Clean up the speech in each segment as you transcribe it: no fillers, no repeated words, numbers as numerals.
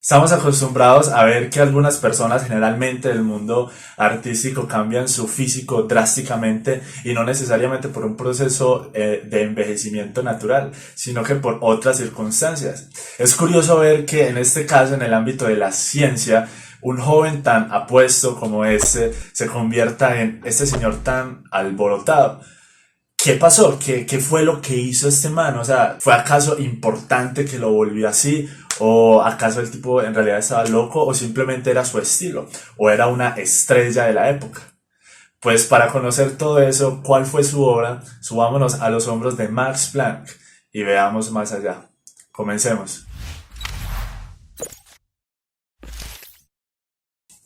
Estamos acostumbrados a ver que algunas personas generalmente del mundo artístico cambian su físico drásticamente y no necesariamente por un proceso de envejecimiento natural, sino que por otras circunstancias. Es curioso ver que en este caso, en el ámbito de la ciencia, un joven tan apuesto como este se convierta en este señor tan alborotado. ¿Qué pasó? ¿Qué fue lo que hizo este man? O sea, ¿fue acaso importante que lo volvió así? ¿O acaso el tipo en realidad estaba loco? ¿O simplemente era su estilo? ¿O era una estrella de la época? Pues para conocer todo eso, ¿cuál fue su obra? Subámonos a los hombros de Max Planck y veamos más allá. Comencemos.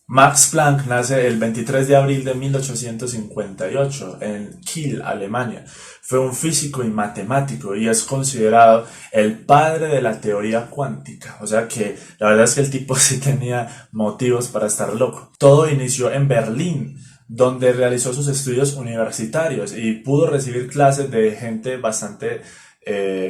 Max Planck nace el 23 de abril de 1858 en Kiel, Alemania. Fue un físico y matemático y es considerado el padre de la teoría cuántica. O sea que la verdad es que el tipo sí tenía motivos para estar loco. Todo inició en Berlín, donde realizó sus estudios universitarios y pudo recibir clases de gente bastante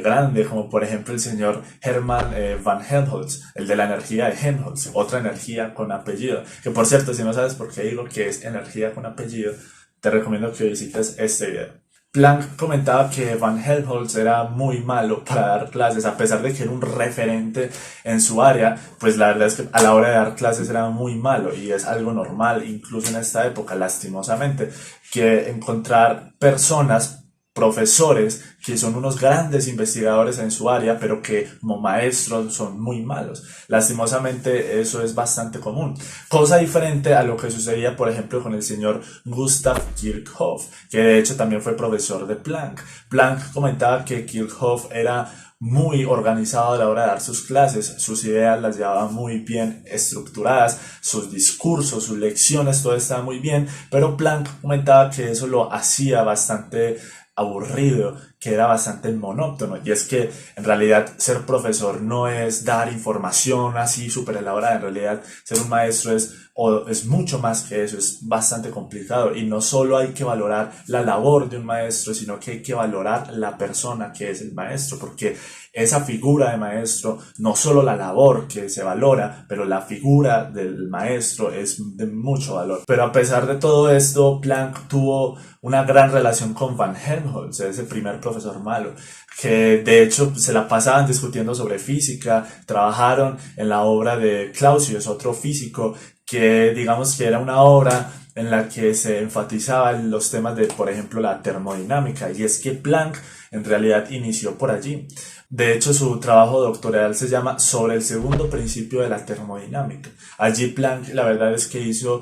grande, como por ejemplo el señor Hermann van Helmholtz, el de la energía de Helmholtz, otra energía con apellido. Que por cierto, si no sabes por qué digo que es energía con apellido, te recomiendo que visites este video. Planck comentaba que Van Helmholtz era muy malo para dar clases, a pesar de que era un referente en su área, pues la verdad es que a la hora de dar clases era muy malo y es algo normal, incluso en esta época, lastimosamente, que encontrar personas profesores que son unos grandes investigadores en su área, pero que como maestros son muy malos. Lastimosamente eso es bastante común. Cosa diferente a lo que sucedía, por ejemplo, con el señor Gustav Kirchhoff, que de hecho también fue profesor de Planck. Planck comentaba que Kirchhoff era muy organizado a la hora de dar sus clases, sus ideas las llevaba muy bien estructuradas, sus discursos, sus lecciones, todo estaba muy bien, pero Planck comentaba que eso lo hacía bastante aburrido, que era bastante monótono. Y es que en realidad ser profesor no es dar información así súper elaborada. En realidad ser un maestro es mucho más que eso, es bastante complicado. Y no solo hay que valorar la labor de un maestro, sino que hay que valorar la persona que es el maestro, porque esa figura de maestro, no solo la labor que se valora, pero la figura del maestro es de mucho valor. Pero a pesar de todo esto, Planck tuvo una gran relación con Van Helmholtz, ese primer profesor malo, que de hecho se la pasaban discutiendo sobre física, trabajaron en la obra de Clausius, otro físico, que digamos que era una obra en la que se enfatizaban los temas de, por ejemplo, la termodinámica, y es que Planck en realidad inició por allí. De hecho, su trabajo doctoral se llama Sobre el segundo principio de la termodinámica. Allí Planck, la verdad es que hizo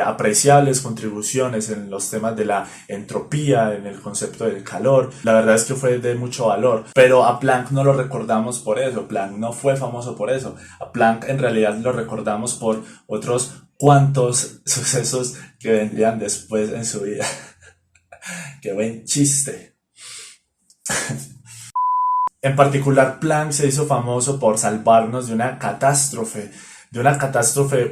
apreciables contribuciones en los temas de la entropía, en el concepto del calor. La verdad es que fue de mucho valor, pero a Planck no lo recordamos por eso. Planck no fue famoso por eso. A Planck en realidad lo recordamos por otros cuantos sucesos que vendrían después en su vida. Qué buen chiste. En particular, Planck se hizo famoso por salvarnos de una catástrofe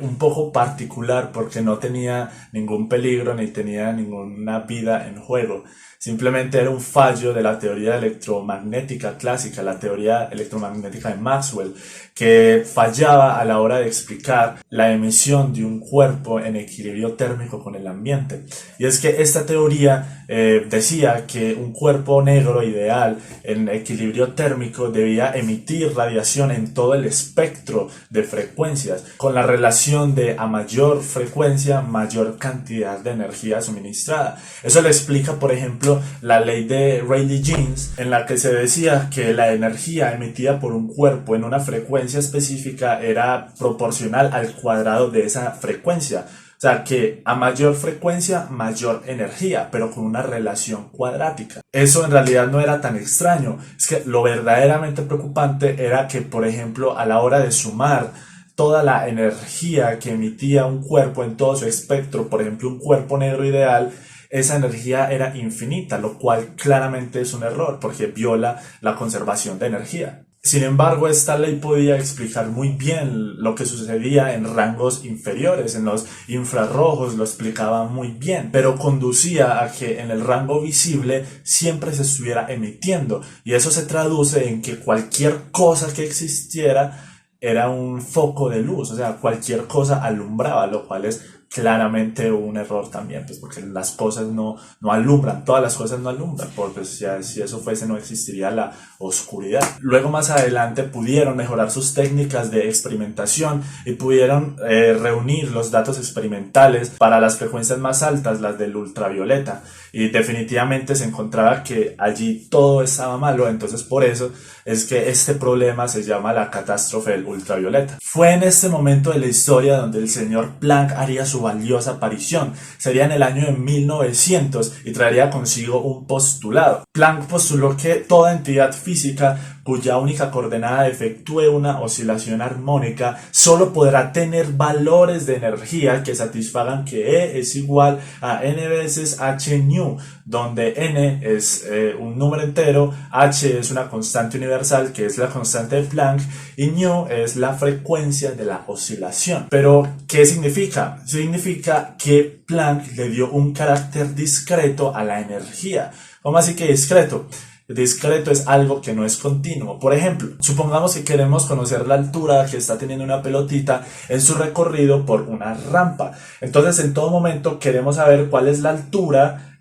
un poco particular porque no tenía ningún peligro ni tenía ninguna vida en juego. Simplemente era un fallo de la teoría electromagnética clásica, la teoría electromagnética de Maxwell, que fallaba a la hora de explicar la emisión de un cuerpo en equilibrio térmico con el ambiente. Y es que esta teoría decía que un cuerpo negro ideal en equilibrio térmico debía emitir radiación en todo el espectro de frecuencias, con la relación de a mayor frecuencia, mayor cantidad de energía suministrada. Eso le explica, por ejemplo, la ley de Rayleigh-Jeans, en la que se decía que la energía emitida por un cuerpo en una frecuencia específica era proporcional al cuadrado de esa frecuencia. O sea, que a mayor frecuencia, mayor energía, pero con una relación cuadrática. Eso en realidad no era tan extraño. Es que lo verdaderamente preocupante era que, por ejemplo, a la hora de sumar toda la energía que emitía un cuerpo en todo su espectro, por ejemplo, un cuerpo negro ideal, esa energía era infinita, lo cual claramente es un error porque viola la conservación de energía. Sin embargo, esta ley podía explicar muy bien lo que sucedía en rangos inferiores, en los infrarrojos lo explicaba muy bien, pero conducía a que en el rango visible siempre se estuviera emitiendo, y eso se traduce en que cualquier cosa que existiera era un foco de luz, o sea, cualquier cosa alumbraba, lo cual es claramente un error también, pues porque las cosas no alumbran, todas las cosas no alumbran, porque pues, si eso fuese no existiría la oscuridad. Luego más adelante pudieron mejorar sus técnicas de experimentación y pudieron reunir los datos experimentales para las frecuencias más altas, las del ultravioleta, y definitivamente se encontraba que allí todo estaba malo, entonces por eso es que este problema se llama la catástrofe del ultravioleta. Fue en este momento de la historia donde el señor Planck haría su valiosa aparición. Sería en el año de 1900 y traería consigo un postulado. Planck postuló que toda entidad física cuya única coordenada efectúe una oscilación armónica solo podrá tener valores de energía que satisfagan que E es igual a n veces h nu, donde n es un número entero, h es una constante universal que es la constante de Planck y nu es la frecuencia de la oscilación. Pero, ¿qué significa? Significa que Planck le dio un carácter discreto a la energía. ¿Cómo así que discreto? Discreto es algo que no es continuo. Por ejemplo, supongamos que queremos conocer la altura que está teniendo una pelotita en su recorrido por una rampa. Entonces, en todo momento queremos saber cuál es la altura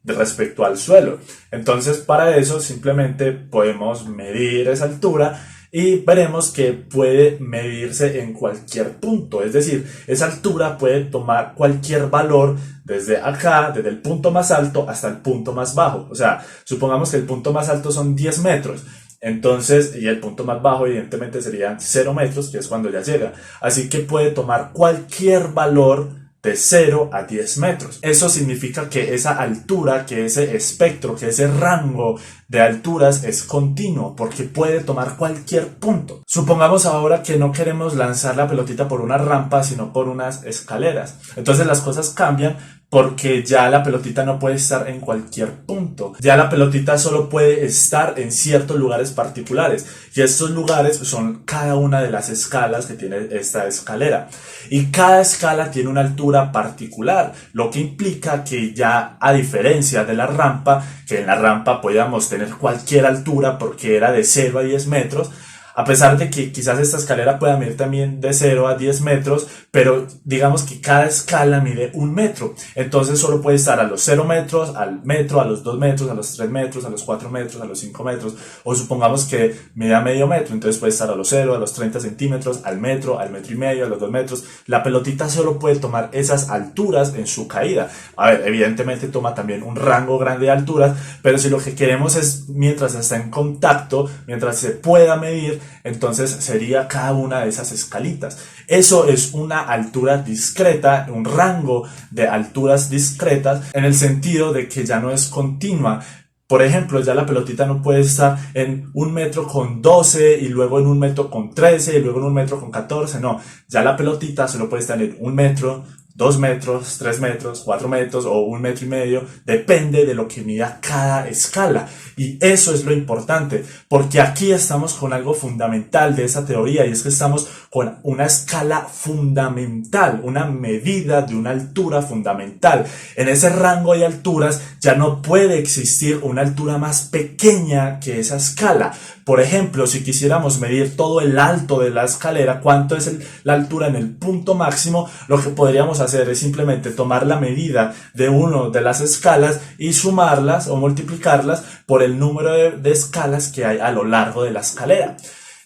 respecto al suelo. Entonces, para eso simplemente podemos medir esa altura y veremos que puede medirse en cualquier punto. Es decir, esa altura puede tomar cualquier valor desde acá, desde el punto más alto hasta el punto más bajo. O sea, supongamos que el punto más alto son 10 metros. Entonces, y el punto más bajo evidentemente serían 0 metros, que es cuando ya llega. Así que puede tomar cualquier valor de 0 a 10 metros. Eso significa que esa altura, que ese espectro, que ese rango de alturas es continuo porque puede tomar cualquier punto. Supongamos ahora que no queremos lanzar la pelotita por una rampa, sino por unas escaleras. Entonces las cosas cambian porque ya la pelotita no puede estar en cualquier punto. Ya la pelotita solo puede estar en ciertos lugares particulares. Y estos lugares son cada una de las escalas que tiene esta escalera. Y cada escala tiene una altura particular, lo que implica que ya, a diferencia de la rampa, que en la rampa podíamos tener cualquier altura porque era de 0 a 10 metros, a pesar de que quizás esta escalera pueda medir también de 0 a 10 metros, pero digamos que cada escala mide 1 metro. Entonces solo puede estar a los 0 metros, al metro, a los 2 metros, a los 3 metros, a los 4 metros, a los 5 metros. O supongamos que mida medio metro, entonces puede estar a los 0, a los 30 centímetros, al metro y medio, a los 2 metros. La pelotita solo puede tomar esas alturas en su caída. A ver, evidentemente toma también un rango grande de alturas, pero si lo que queremos es mientras está en contacto, mientras se pueda medir, entonces sería cada una de esas escalitas. Eso es una altura discreta, un rango de alturas discretas, en el sentido de que ya no es continua. Por ejemplo, ya la pelotita no puede estar en 1 metro con 12 y luego en 1 metro con 13 y luego en 1 metro con 14. No, ya la pelotita solo puede estar en 1 metro, 2 metros, 3 metros, 4 metros o 1 metro y medio, depende de lo que mida cada escala. Y eso es lo importante, porque aquí estamos con algo fundamental de esa teoría, y es que estamos con una escala fundamental, una medida de una altura fundamental. En ese rango de alturas ya no puede existir una altura más pequeña que esa escala. Por ejemplo, si quisiéramos medir todo el alto de la escalera, cuánto es la altura en el punto máximo, lo que podríamos hacer es simplemente tomar la medida de una de las escalas y sumarlas o multiplicarlas por el número de escalas que hay a lo largo de la escalera.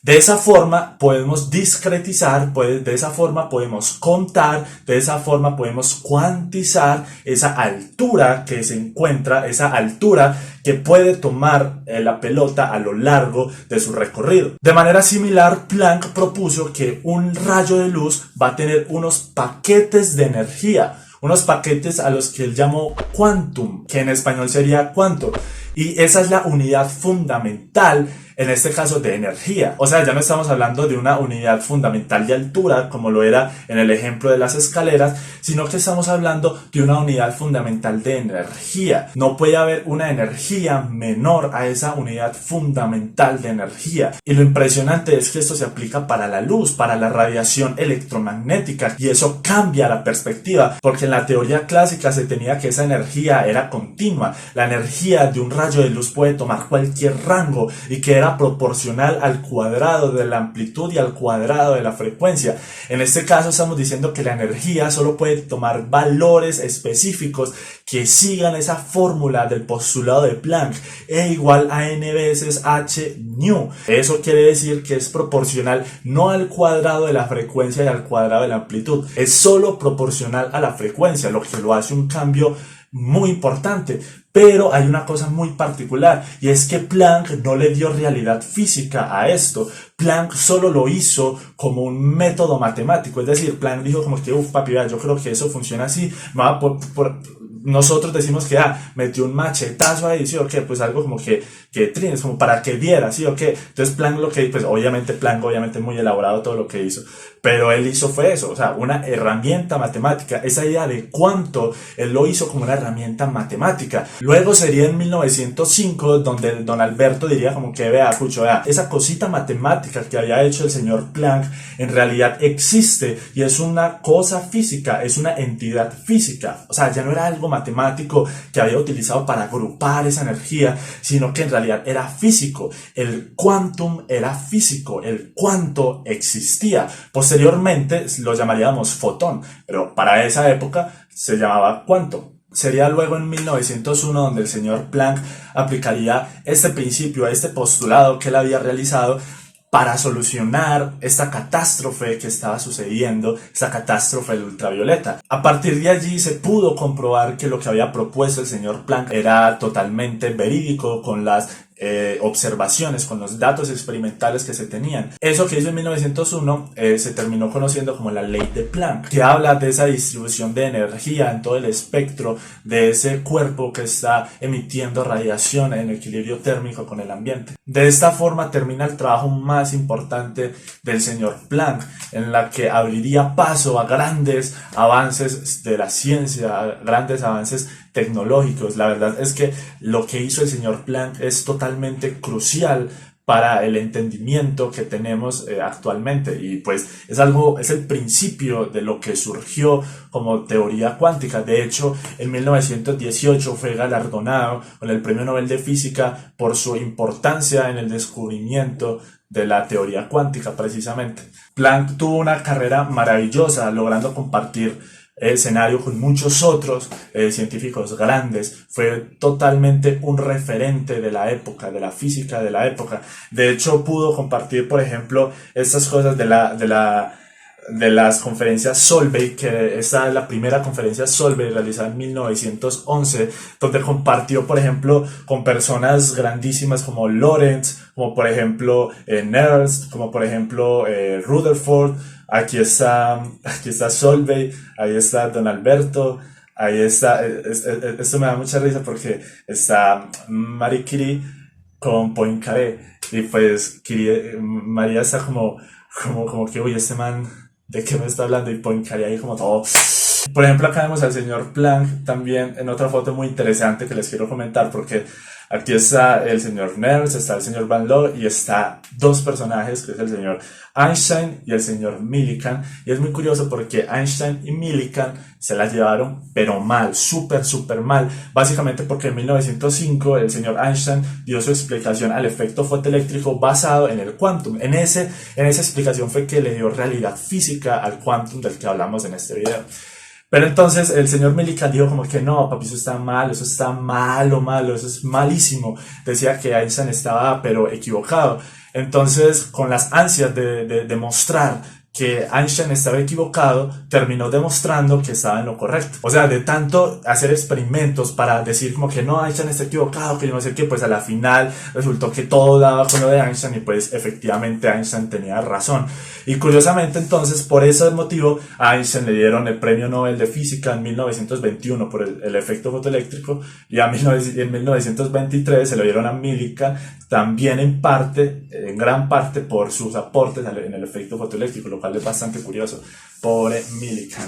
De esa forma podemos discretizar, de esa forma podemos contar, de esa forma podemos cuantizar esa altura que se encuentra, esa altura que puede tomar la pelota a lo largo de su recorrido. De manera similar, Planck propuso que un rayo de luz va a tener unos paquetes de energía, unos paquetes a los que él llamó quantum, que en español sería cuánto. Y esa es la unidad fundamental, en este caso de energía. O sea, ya no estamos hablando de una unidad fundamental de altura, como lo era en el ejemplo de las escaleras, sino que estamos hablando de una unidad fundamental de energía. No puede haber una energía menor a esa unidad fundamental de energía. Y lo impresionante es que esto se aplica para la luz, para la radiación electromagnética, y eso cambia la perspectiva, porque en la teoría clásica se tenía que esa energía era continua. La energía de un rayo de luz puede tomar cualquier rango y que era proporcional al cuadrado de la amplitud y al cuadrado de la frecuencia. En este caso estamos diciendo que la energía solo puede tomar valores específicos que sigan esa fórmula del postulado de Planck, E igual a n veces h nu. Eso quiere decir que es proporcional no al cuadrado de la frecuencia y al cuadrado de la amplitud, es solo proporcional a la frecuencia, lo que lo hace un cambio muy importante. Pero hay una cosa muy particular, y es que Planck no le dio realidad física a esto. Planck solo lo hizo como un método matemático, es decir, Planck dijo como que, papi, vea, yo creo que eso funciona así, nosotros decimos que metió un machetazo ahí, sí o qué, pues algo como que trines, como para que viera, sí o qué. Entonces Planck lo que, pues Planck obviamente muy elaborado todo lo que hizo, pero él hizo fue eso, o sea, una herramienta matemática. Esa idea de cuánto, él lo hizo como una herramienta matemática. Luego sería en 1905 donde don Alberto diría como que, vea, Cucho, vea, esa cosita matemática que había hecho el señor Planck en realidad existe y es una cosa física, es una entidad física. O sea, ya no era algo matemático que había utilizado para agrupar esa energía, sino que en realidad era físico. El quantum era físico, el cuánto existía. Posteriormente lo llamaríamos fotón, pero para esa época se llamaba cuánto. Sería luego en 1901 donde el señor Planck aplicaría este principio, este postulado que él había realizado para solucionar esta catástrofe que estaba sucediendo, esta catástrofe del ultravioleta. A partir de allí se pudo comprobar que lo que había propuesto el señor Planck era totalmente verídico con las observaciones, con los datos experimentales que se tenían. Eso que hizo en 1901 se terminó conociendo como la ley de Planck, que habla de esa distribución de energía en todo el espectro de ese cuerpo que está emitiendo radiación en equilibrio térmico con el ambiente. De esta forma termina el trabajo más importante del señor Planck, en la que abriría paso a grandes avances de la ciencia, a grandes avances tecnológicos. La verdad es que lo que hizo el señor Planck es totalmente crucial para el entendimiento que tenemos actualmente, y pues es el principio de lo que surgió como teoría cuántica. De hecho, en 1918 fue galardonado con el Premio Nobel de Física por su importancia en el descubrimiento de la teoría cuántica precisamente. Planck tuvo una carrera maravillosa, logrando compartir escenario con muchos otros científicos grandes. Fue totalmente un referente de la época, de la física de la época. De hecho, pudo compartir, por ejemplo, estas cosas de las conferencias Solvay, que esta es la primera conferencia Solvay realizada en 1911, donde compartió, por ejemplo, con personas grandísimas como Lorentz, como por ejemplo Nernst, como por ejemplo Rutherford. Aquí está Solvay, ahí está don Alberto, ahí está, esto me da mucha risa porque está Marie Curie con Poincaré, y pues María está como que, uy, este man, ¿de qué me está hablando? Y Poincaré ahí como todo. Por ejemplo, acá vemos al señor Planck también en otra foto muy interesante que les quiero comentar, porque aquí está el señor Nernst, está el señor Van Lowe y está dos personajes, que es el señor Einstein y el señor Millikan. Y es muy curioso porque Einstein y Millikan se las llevaron, pero mal, súper mal. Básicamente porque en 1905 el señor Einstein dio su explicación al efecto fotoeléctrico basado en el quantum. En esa explicación fue que le dio realidad física al quantum del que hablamos en este video. Pero entonces el señor Millikan dijo como que no, papi, eso está malo, eso está malo, eso es malísimo. Decía que Einstein estaba pero equivocado. Entonces, con las ansias de demostrar que Einstein estaba equivocado, terminó demostrando que estaba en lo correcto. O sea, de tanto hacer experimentos para decir como que no, Einstein está equivocado, que yo no sé qué, pues a la final resultó que todo daba con lo de Einstein, y pues efectivamente Einstein tenía razón. Y curiosamente entonces, por ese motivo, a Einstein le dieron el Premio Nobel de Física en 1921 por el efecto fotoeléctrico, y en 1923 se lo dieron a Millikan, también en gran parte por sus aportes en el efecto fotoeléctrico, lo cual es bastante curioso. Pobre Millikan.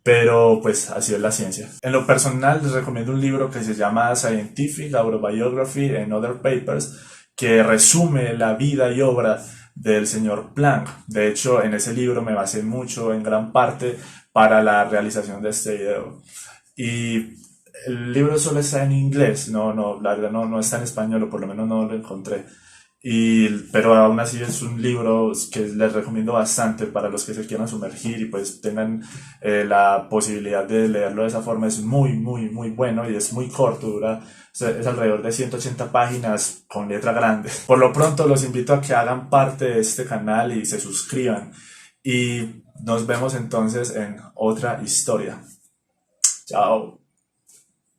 Pero pues así es la ciencia. En lo personal les recomiendo un libro que se llama Scientific Autobiography and Other Papers, que resume la vida y obra del señor Planck. De hecho, en ese libro me basé mucho, en gran parte, para la realización de este video. Y El libro solo está en inglés, la verdad no está en español, o por lo menos no lo encontré. Pero aún así es un libro que les recomiendo bastante para los que se quieran sumergir y pues tengan la posibilidad de leerlo de esa forma. Es muy bueno y es muy corto, es alrededor de 180 páginas con letra grande. Por lo pronto los invito a que hagan parte de este canal y se suscriban. Y nos vemos entonces en otra historia. Chao.